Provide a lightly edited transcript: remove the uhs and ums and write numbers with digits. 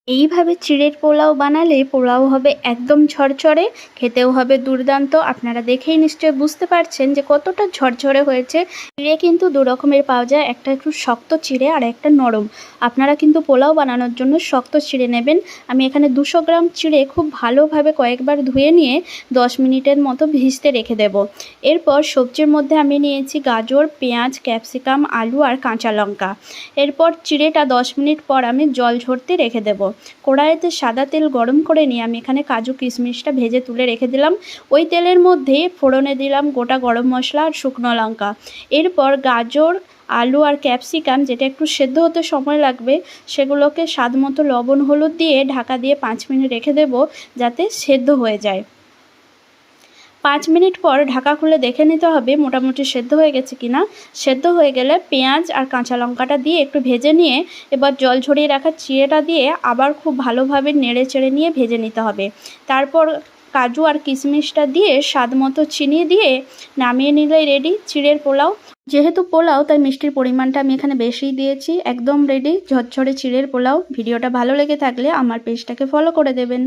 এইভাবে চিড়ের পোলাও বানালে পোলাও হবে একদম ঝরঝরে, খেতেও হবে দুর্দান্ত। আপনারা দেখেই নিশ্চয়ই বুঝতে পারছেন যে কতটা ঝরঝরে হয়েছে। চিড়ে কিন্তু দু রকমের পাওয়া যায়, একটা একটু শক্ত চিড়ে আর একটা নরম। আপনারা কিন্তু পোলাও বানানোর জন্য শক্ত চিড়ে নেবেন। আমি এখানে 200 গ্রাম চিড়ে খুব ভালোভাবে কয়েকবার ধুয়ে নিয়ে 10 মিনিটের মতো ভিজতে রেখে দেব। এরপর সবজির মধ্যে আমি নিয়েছি গাজর, পেঁয়াজ, ক্যাপসিকাম, আলু আর কাঁচা লঙ্কা। এরপর চিড়েটা 10 মিনিট পর আমি জল ঝরতে রেখে দেব। কড়াইতে সাদা তেল গরম করে নিয়ে আমি এখানে কাজু কিশমিশটা ভেজে তুলে রেখে দিলাম। ওই তেলের মধ্যে ফোড়নে দিলাম গোটা গরম মশলা আর শুকনো লঙ্কা। এরপর গাজর, আলু আর ক্যাপসিকাম, যেটা একটু সেদ্ধ হতে সময় লাগবে, সেগুলোকে স্বাদ মতো লবণ হলুদ দিয়ে ঢাকা দিয়ে 5 মিনিট রেখে দেব, যাতে সেদ্ধ হয়ে যায়। 5 মিনিট পর ঢাকা খুলে দেখে নিতে হবে মোটামুটি সেদ্ধ হয়ে গেছে কিনা। সেদ্ধ হয়ে গেলে পেঁয়াজ আর কাঁচা লঙ্কাটা দিয়ে একটু ভেজে নিয়ে এবার জল ঝরিয়ে রাখা চিড়েটা দিয়ে আবার খুব ভালোভাবে নেড়ে চেড়ে নিয়ে ভেজে নিতে হবে। তারপর কাজু আর কিশমিশটা দিয়ে স্বাদ মতো চিনি দিয়ে নামিয়ে নিলেই রেডি চিড়ের পোলাও। যেহেতু পোলাও তাই মিষ্টির পরিমাণটা আমি এখানে বেশিই দিয়েছি। একদম রেডি ঝরঝরে চিড়ের পোলাও। ভিডিওটা ভালো লেগে থাকলে আমার পেজটাকে ফলো করে দেবেন।